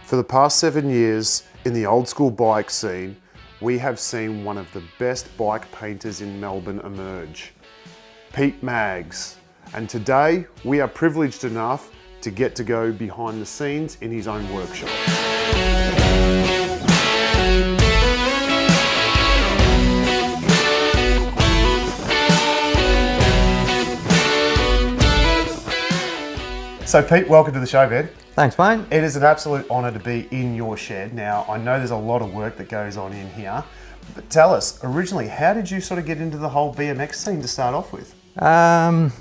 For the past 7 years in the old school bike scene, we have seen one of the best bike painters in Melbourne emerge, Pete Maggs. And today we are privileged enough to get to go behind the scenes in his own workshop. So Pete, welcome to the show, man. Thanks, mate. It is an absolute honour to be in your shed. Now, I know there's a lot of work that goes on in here, but tell us, originally, how did you sort of get into the whole BMX scene to start off with? I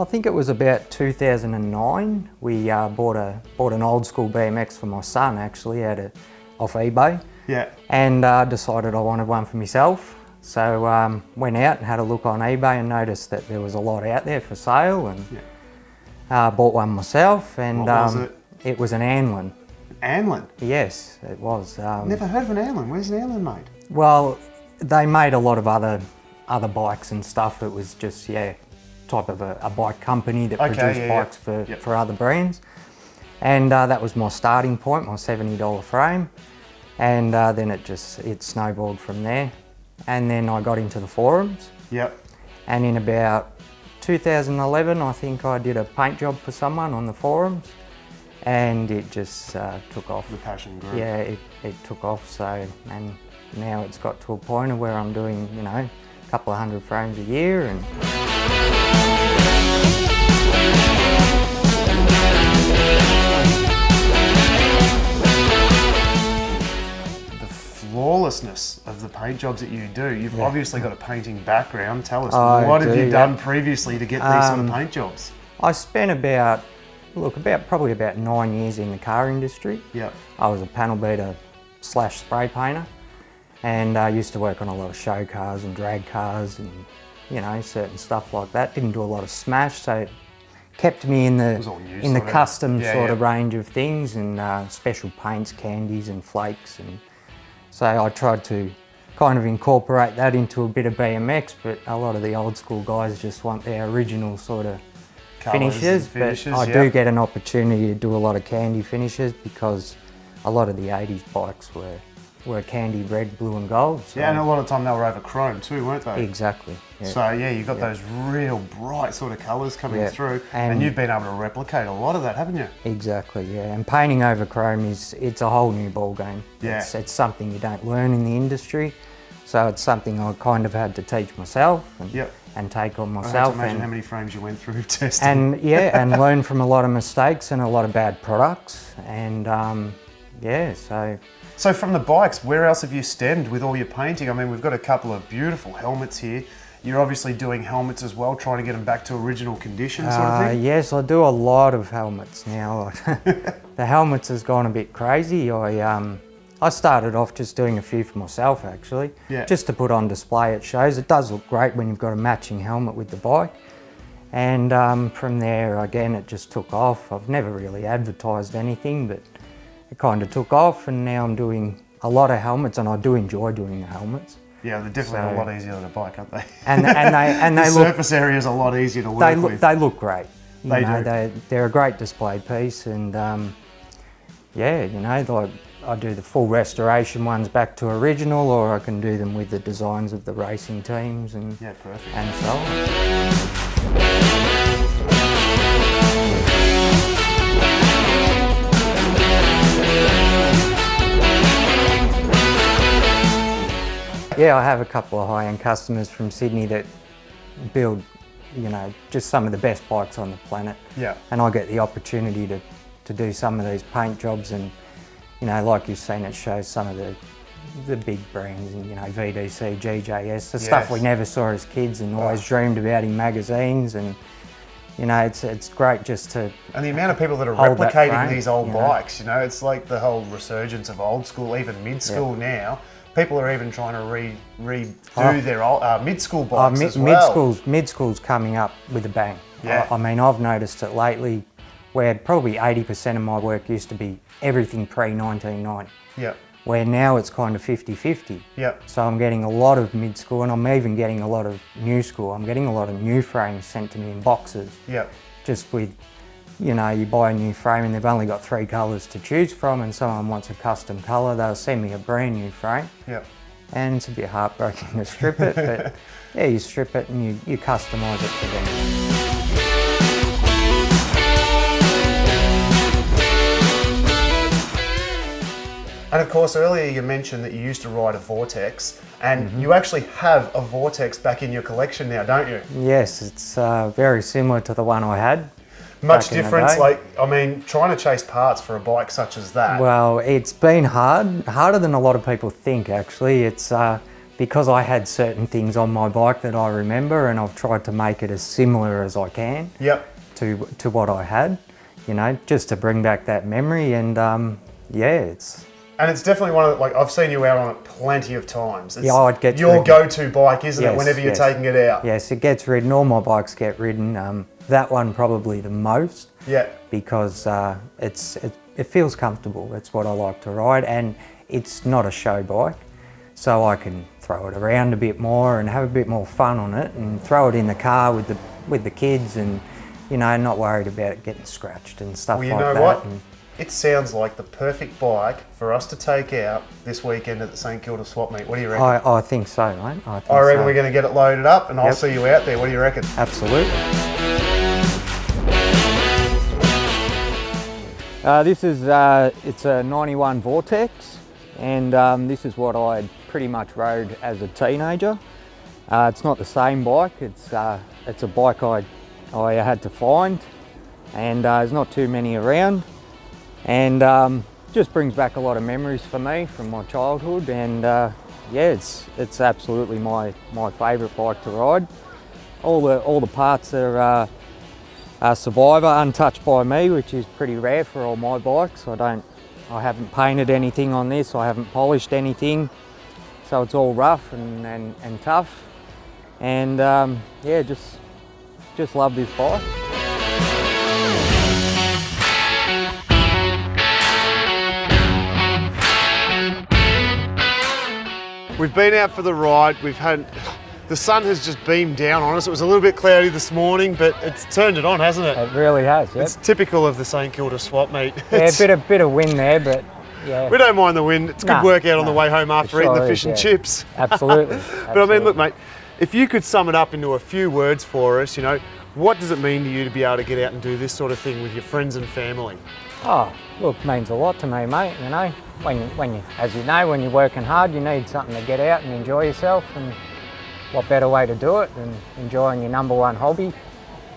think it was about 2009. We bought an old school BMX for my son, actually, off eBay. Yeah. And decided I wanted one for myself. So went out and had a look on eBay and noticed that there was a lot out there for sale, and bought one myself. And what was it? It was an Anlin. Anlin? Yes, it was. Never heard of an Anlin. Where's an Anlin made? Well, they made a lot of other bikes and stuff. It was just, type of a bike company that produced bikes for other brands. And that was my starting point, my $70 frame. And then it snowballed from there. And then I got into the forums. Yep. And in about 2011, I think I did a paint job for someone on the forums. And it just took off. The passion grew. Yeah, it took off. So, and now it's got to a point of where I'm doing, a couple of hundred frames a year. And the flawlessness of the paint jobs that you do. You've obviously got a painting background. Tell us, what have you done previously to get these sort of paint jobs? I spent probably about 9 years in the car industry. Yep. I was a panel beater / spray painter, and I used to work on a lot of show cars and drag cars and, certain stuff like that. Didn't do a lot of smash, so it kept me in the custom sort of range of things, and special paints, candies and flakes. And so I tried to kind of incorporate that into a bit of BMX, but a lot of the old school guys just want their original sort of finishes, but I do get an opportunity to do a lot of candy finishes because a lot of the 80s bikes were candy red, blue and gold. So. Yeah, and a lot of the time they were over chrome too, weren't they? Exactly. Yeah. So you've got those real bright sort of colours coming through, and you've been able to replicate a lot of that, haven't you? Exactly, yeah. And painting over chrome it's a whole new ball game. Yeah. It's something you don't learn in the industry, so it's something I kind of had to teach myself. And take on myself. I have to imagine how many frames you went through testing. And and learn from a lot of mistakes and a lot of bad products. And So from the bikes, where else have you stemmed with all your painting? I mean, we've got a couple of beautiful helmets here. You're obviously doing helmets as well, trying to get them back to original condition sort of thing? Yes, I do a lot of helmets now. The helmets has gone a bit crazy. I started off just doing a few for myself, actually, just to put on display at shows. It does look great when you've got a matching helmet with the bike. And from there, again, it just took off. I've never really advertised anything, but it kind of took off, and now I'm doing a lot of helmets, and I do enjoy doing the helmets. Yeah, they're definitely a lot easier than a bike, aren't they? And they the surface area is a lot easier to work with. They look great. They do. They're a great display piece, and I do the full restoration ones back to original, or I can do them with the designs of the racing teams and so on. Yeah, I have a couple of high-end customers from Sydney that build, just some of the best bikes on the planet. Yeah. And I get the opportunity to do some of these paint jobs, and like you've seen, it shows some of the big brands, VDC, GJS, the stuff we never saw as kids and always dreamed about in magazines. And it's great just to. And the amount of people that are replicating these old bikes, it's like the whole resurgence of old school, even mid school now. People are even trying to redo their old, mid-school bikes as well. Mid-school's coming up with a bang. Yeah. I mean, I've noticed it lately, where probably 80% of my work used to be everything pre-1990. Yeah. Where now it's kind of 50-50. Yeah. So I'm getting a lot of mid-school, and I'm even getting a lot of new school. I'm getting a lot of new frames sent to me in boxes. Yeah. Just with you know, you buy a new frame and they've only got 3 colours to choose from, and someone wants a custom colour, they'll send me a brand new frame. Yep. And it's a bit heartbreaking to strip it, but yeah, you strip it and you customise it for them. And of course, earlier you mentioned that you used to ride a Vortex, and you actually have a Vortex back in your collection now, don't you? Yes, it's very similar to the one I had. Much back in the difference, day. like, I mean, trying to chase parts for a bike such as that. Well, it's been harder than a lot of people think, actually. It's because I had certain things on my bike that I remember, and I've tried to make it as similar as I can Yep. to what I had, you know, just to bring back that memory. And yeah, And it's definitely one of the, like, I've seen you out on it plenty of times. It's Yeah, I'd get your ridden. go-to bike, isn't it, Yes, whenever you're yes. taking it out? yes, it gets ridden. All my bikes get ridden. That one probably the most. Yeah. Because it feels comfortable. That's what I like to ride, and it's not a show bike, so I can throw it around a bit more and have a bit more fun on it, and throw it in the car with the kids, and you know, not worried about it getting scratched and stuff Well, you like know that. what? And It sounds like the perfect bike for us to take out this weekend at the St Kilda swap meet. What do you reckon? I think so, mate. I think I reckon so. we're going to get it loaded up, and I'll Yep. see you out there. What do you reckon? Absolutely. This is it's a 91 Vortex, and this is what I pretty much rode as a teenager. It's not the same bike. It's a bike I had to find, and there's not too many around, and just brings back a lot of memories for me from my childhood. And yeah, it's absolutely my favourite bike to ride. All the parts are Survivor, untouched by me, which is pretty rare for all my bikes. I haven't painted anything on this, I haven't polished anything, so it's all rough and tough. And yeah, just love this bike. We've been out for the ride. The sun has just beamed down on us. It was a little bit cloudy this morning, but it's turned it on, hasn't it? It really has, yep. It's typical of the St Kilda swap meet. Yeah, a bit of wind there, but yeah. We don't mind the wind. It's good No, workout on the no, way home after it eating sure the fish is, and yeah. chips. Absolutely. But I mean, look, mate, if you could sum it up into a few words for us, you know, what does it mean to you to be able to get out and do this sort of thing with your friends and family? Oh, look, means a lot to me, mate. You know, when you, as you know, when you're working hard, you need something to get out and enjoy yourself. And what better way to do it than enjoying your number one hobby,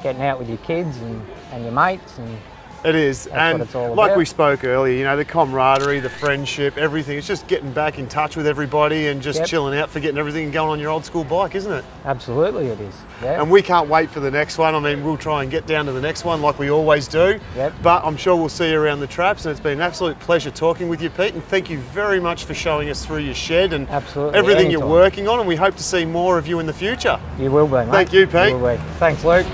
getting out with your kids and your mates. And It is, That's and what it's all like about. we spoke earlier, you know, the camaraderie, the friendship, everything. It's just getting back in touch with everybody and just Yep. chilling out, forgetting everything and going on your old school bike, isn't it? Absolutely it is, yeah. And we can't wait for the next one. I mean, we'll try and get down to the next one like we always do. Yep. But I'm sure we'll see you around the traps, and it's been an absolute pleasure talking with you, Pete. And thank you very much for showing us through your shed and Absolutely, everything you're anytime. working on. And we hope to see more of you in the future. You will be, mate. Thank you, Pete. You will be. Thanks, Luke.